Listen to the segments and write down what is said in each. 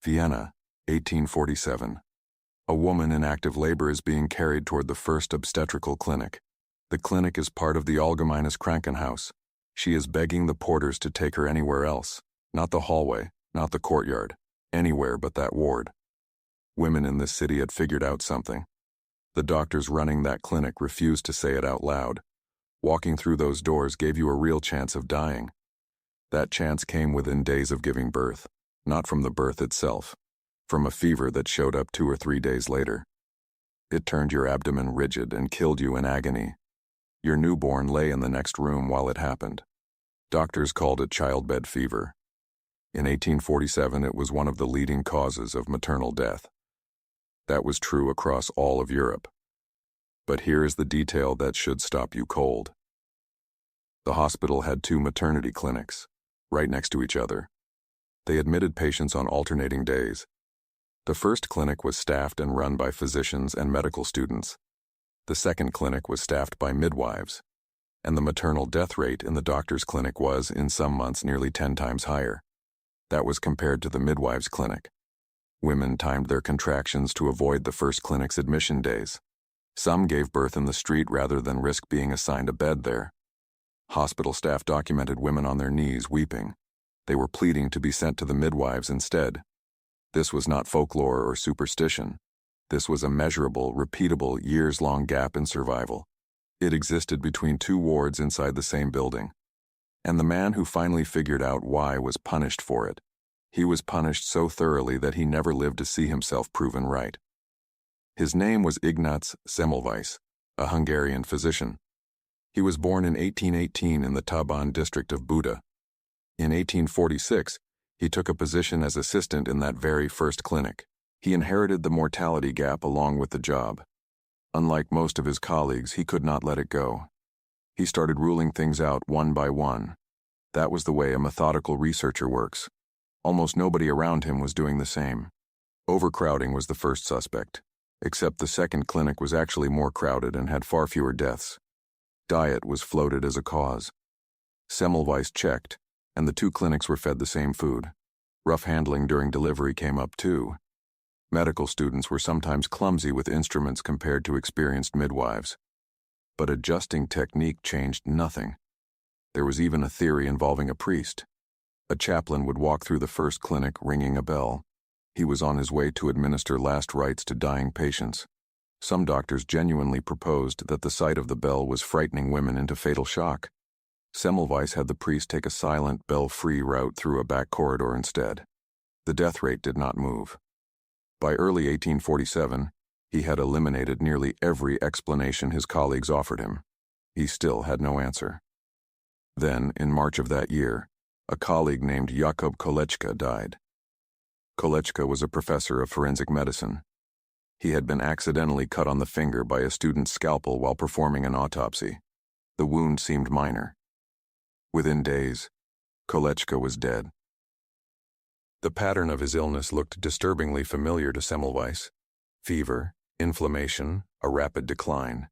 Vienna, 1847. A woman in active labor is being carried toward the first obstetrical clinic. The clinic is part of the Allgemeines Krankenhaus. She is begging the porters to take her anywhere else, not the hallway, not the courtyard, anywhere but that ward. Women in this city had figured out something. The doctors running that clinic refused to say it out loud. Walking through those doors gave you a real chance of dying. That chance came within days of giving birth, not from the birth itself, from a fever that showed up 2 or 3 days later. It turned your abdomen rigid and killed you in agony. Your newborn lay in the next room while it happened. Doctors called it childbed fever. In 1847, it was one of the leading causes of maternal death. That was true across all of Europe. But here is the detail that should stop you cold. The hospital had 2 maternity clinics, right next to each other. They admitted patients on alternating days. The first clinic was staffed and run by physicians and medical students. The second clinic was staffed by midwives. And the maternal death rate in the doctor's clinic was, in some months, nearly 10 times higher. That was compared to the midwives' clinic. Women timed their contractions to avoid the first clinic's admission days. Some gave birth in the street rather than risk being assigned a bed there. Hospital staff documented women on their knees weeping. They were pleading to be sent to the midwives instead. This was not folklore or superstition. This was a measurable, repeatable, years-long gap in survival. It existed between 2 wards inside the same building. And the man who finally figured out why was punished for it. He was punished so thoroughly that he never lived to see himself proven right. His name was Ignaz Semmelweis, a Hungarian physician. He was born in 1818 in the Taban district of Buda. In 1846, he took a position as assistant in that very first clinic. He inherited the mortality gap along with the job. Unlike most of his colleagues, he could not let it go. He started ruling things out one by one. That was the way a methodical researcher works. Almost nobody around him was doing the same. Overcrowding was the first suspect, except the second clinic was actually more crowded and had far fewer deaths. Diet was floated as a cause. Semmelweis checked, and the 2 clinics were fed the same food. Rough handling during delivery came up too. Medical students were sometimes clumsy with instruments compared to experienced midwives. But adjusting technique changed nothing. There was even a theory involving a priest. A chaplain would walk through the first clinic ringing a bell. He was on his way to administer last rites to dying patients. Some doctors genuinely proposed that the sight of the bell was frightening women into fatal shock. Semmelweis had the priest take a silent, bell-free route through a back corridor instead. The death rate did not move. By early 1847, he had eliminated nearly every explanation his colleagues offered him. He still had no answer. Then, in March of that year, a colleague named Jakob Kolechka died. Kolechka was a professor of forensic medicine. He had been accidentally cut on the finger by a student's scalpel while performing an autopsy. The wound seemed minor. Within days, Kolechka was dead. The pattern of his illness looked disturbingly familiar to Semmelweis. Fever, inflammation, a rapid decline.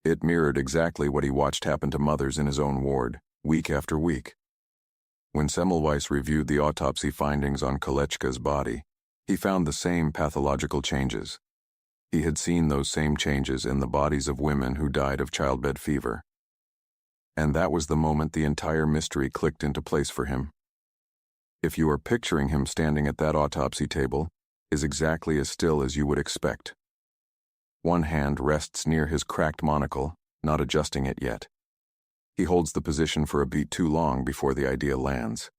It mirrored exactly what he watched happen to mothers in his own ward, week after week. When Semmelweis reviewed the autopsy findings on Kolechka's body, he found the same pathological changes. He had seen those same changes in the bodies of women who died of childbed fever. And that was the moment the entire mystery clicked into place for him. If you are picturing him standing at that autopsy table, is exactly as still as you would expect. One hand rests near his cracked monocle, not adjusting it yet. He holds the position for a beat too long before the idea lands.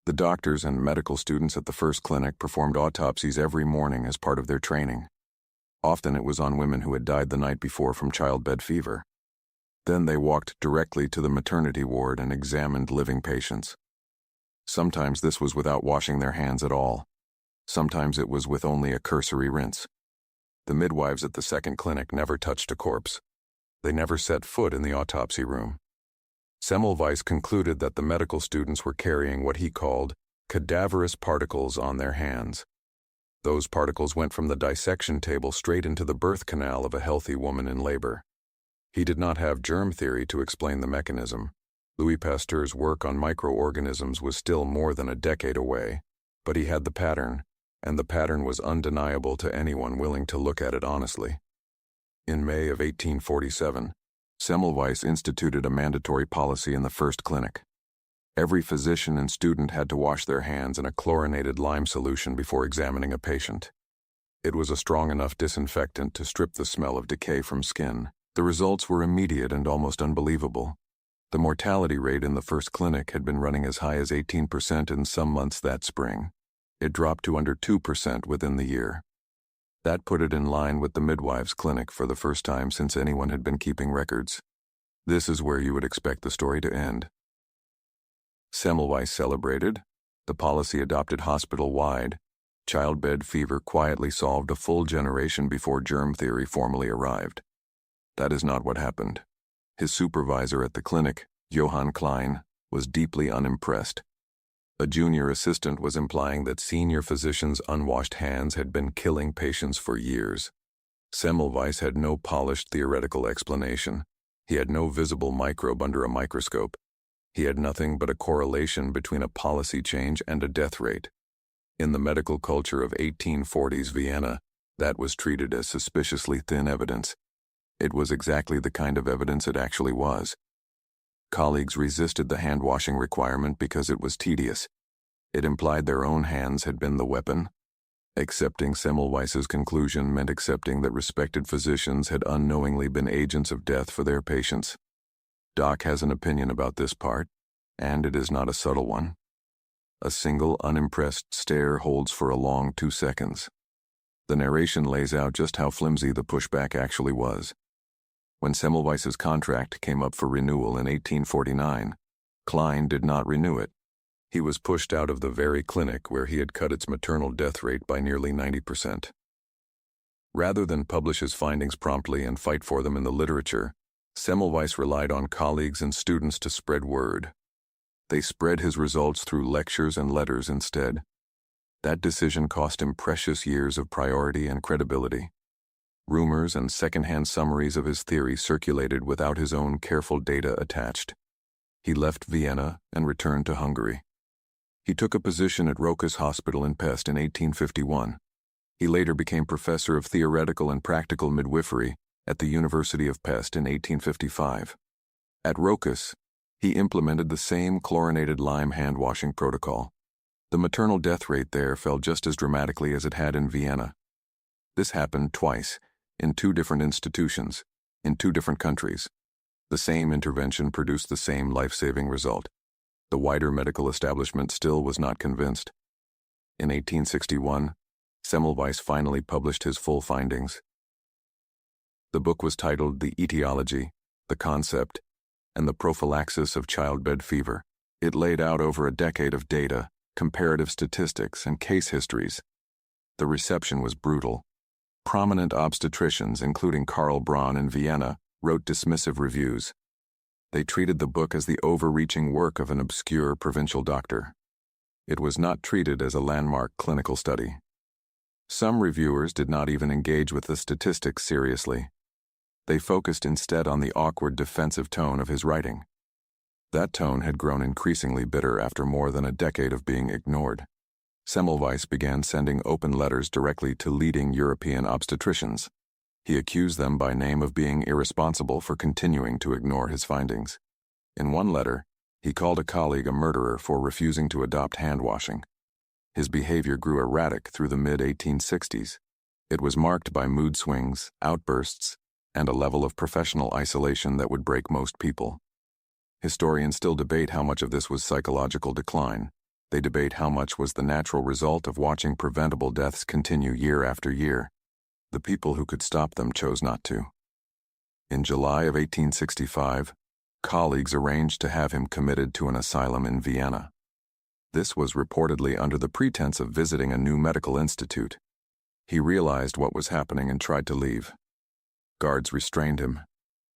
The doctors and medical students at the first clinic performed autopsies every morning as part of their training. Often it was on women who had died the night before from childbed fever. Then they walked directly to the maternity ward and examined living patients. Sometimes this was without washing their hands at all. Sometimes it was with only a cursory rinse. The midwives at the second clinic never touched a corpse. They never set foot in the autopsy room. Semmelweis concluded that the medical students were carrying what he called cadaverous particles on their hands. Those particles went from the dissection table straight into the birth canal of a healthy woman in labor. He did not have germ theory to explain the mechanism. Louis Pasteur's work on microorganisms was still more than a decade away, but he had the pattern, and the pattern was undeniable to anyone willing to look at it honestly. In May of 1847, Semmelweis instituted a mandatory policy in the first clinic. Every physician and student had to wash their hands in a chlorinated lime solution before examining a patient. It was a strong enough disinfectant to strip the smell of decay from skin. The results were immediate and almost unbelievable. The mortality rate in the first clinic had been running as high as 18% in some months that spring. It dropped to under 2% within the year. That put it in line with the midwives' clinic for the first time since anyone had been keeping records. This is where you would expect the story to end. Semmelweis celebrated. The policy adopted hospital-wide. Childbed fever quietly solved a full generation before germ theory formally arrived. That is not what happened. His supervisor at the clinic, Johann Klein, was deeply unimpressed. A junior assistant was implying that senior physicians' unwashed hands had been killing patients for years. Semmelweis had no polished theoretical explanation. He had no visible microbe under a microscope. He had nothing but a correlation between a policy change and a death rate. In the medical culture of 1840s Vienna, that was treated as suspiciously thin evidence. It was exactly the kind of evidence it actually was. Colleagues resisted the hand-washing requirement because it was tedious. It implied their own hands had been the weapon. Accepting Semmelweis's conclusion meant accepting that respected physicians had unknowingly been agents of death for their patients. Doc has an opinion about this part, and it is not a subtle one. A single unimpressed stare holds for a long 2 seconds. The narration lays out just how flimsy the pushback actually was. When Semmelweis's contract came up for renewal in 1849, Klein did not renew it. He was pushed out of the very clinic where he had cut its maternal death rate by nearly 90%. Rather than publish his findings promptly and fight for them in the literature, Semmelweis relied on colleagues and students to spread word. They spread his results through lectures and letters instead. That decision cost him precious years of priority and credibility. Rumors and second-hand summaries of his theory circulated without his own careful data attached. He left Vienna and returned to Hungary. He took a position at Rokas Hospital in Pest in 1851. He later became professor of theoretical and practical midwifery at the University of Pest in 1855. At Rokas, he implemented the same chlorinated lime hand-washing protocol. The maternal death rate there fell just as dramatically as it had in Vienna. This happened twice, in 2 different institutions, in 2 different countries. The same intervention produced the same life-saving result. The wider medical establishment still was not convinced. In 1861, Semmelweis finally published his full findings. The book was titled The Etiology, the Concept, and the Prophylaxis of Childbed Fever. It laid out over a decade of data, comparative statistics, and case histories. The reception was brutal. Prominent obstetricians, including Karl Braun in Vienna, wrote dismissive reviews. They treated the book as the overreaching work of an obscure provincial doctor. It was not treated as a landmark clinical study. Some reviewers did not even engage with the statistics seriously. They focused instead on the awkward defensive tone of his writing. That tone had grown increasingly bitter after more than a decade of being ignored. Semmelweis began sending open letters directly to leading European obstetricians. He accused them by name of being irresponsible for continuing to ignore his findings. In one letter, he called a colleague a murderer for refusing to adopt hand-washing. His behavior grew erratic through the mid-1860s. It was marked by mood swings, outbursts, and a level of professional isolation that would break most people. Historians still debate how much of this was psychological decline. They debate how much was the natural result of watching preventable deaths continue year after year. The people who could stop them chose not to. In July of 1865, colleagues arranged to have him committed to an asylum in Vienna. This was reportedly under the pretense of visiting a new medical institute. He realized what was happening and tried to leave. Guards restrained him.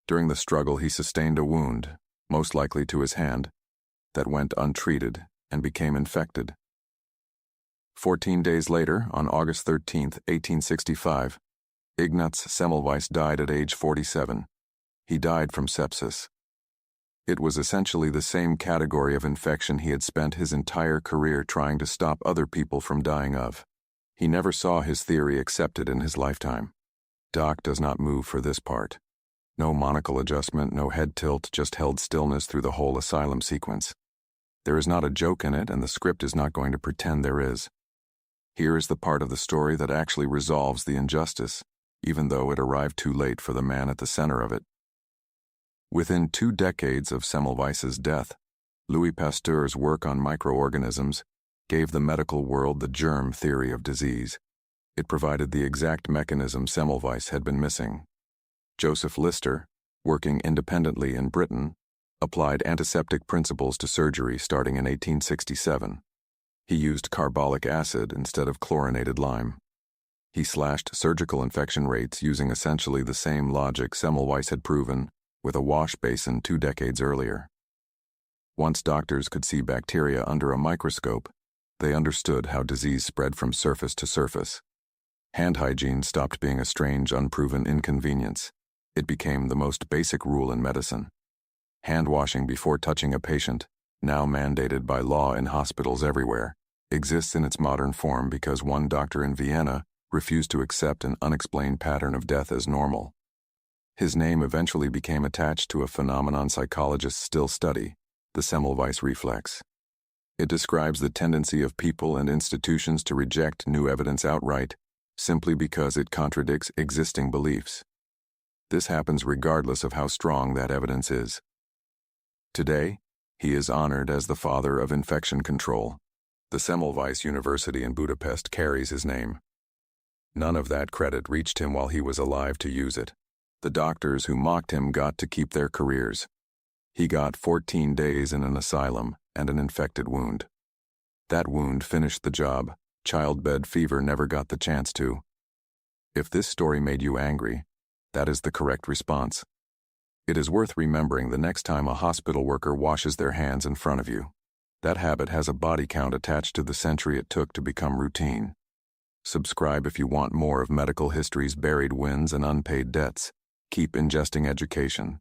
During the struggle, he sustained a wound, most likely to his hand, that went untreated and became infected. 14 days later, on August 13, 1865, Ignaz Semmelweis died at age 47. He died from sepsis. It was essentially the same category of infection he had spent his entire career trying to stop other people from dying of. He never saw his theory accepted in his lifetime. Doc does not move for this part. No monocle adjustment, no head tilt, just held stillness through the whole asylum sequence. There is not a joke in it, and the script is not going to pretend there is. Here is the part of the story that actually resolves the injustice, even though it arrived too late for the man at the center of it. Within 2 decades of Semmelweis's death, Louis Pasteur's work on microorganisms gave the medical world the germ theory of disease. It provided the exact mechanism Semmelweis had been missing. Joseph Lister, working independently in Britain, applied antiseptic principles to surgery starting in 1867. He used carbolic acid instead of chlorinated lime. He slashed surgical infection rates using essentially the same logic Semmelweis had proven with a wash basin 2 decades earlier. Once doctors could see bacteria under a microscope, they understood how disease spread from surface to surface. Hand hygiene stopped being a strange, unproven inconvenience. It became the most basic rule in medicine. Hand washing before touching a patient, now mandated by law in hospitals everywhere, exists in its modern form because one doctor in Vienna refused to accept an unexplained pattern of death as normal. His name eventually became attached to a phenomenon psychologists still study, the Semmelweis reflex. It describes the tendency of people and institutions to reject new evidence outright, simply because it contradicts existing beliefs. This happens regardless of how strong that evidence is. Today, he is honored as the father of infection control. The Semmelweis University in Budapest carries his name. None of that credit reached him while he was alive to use it. The doctors who mocked him got to keep their careers. He got 14 days in an asylum and an infected wound. That wound finished the job. Childbed fever never got the chance to. If this story made you angry, that is the correct response. It is worth remembering the next time a hospital worker washes their hands in front of you. That habit has a body count attached to the century it took to become routine. Subscribe if you want more of medical history's buried wins and unpaid debts. Keep ingesting education.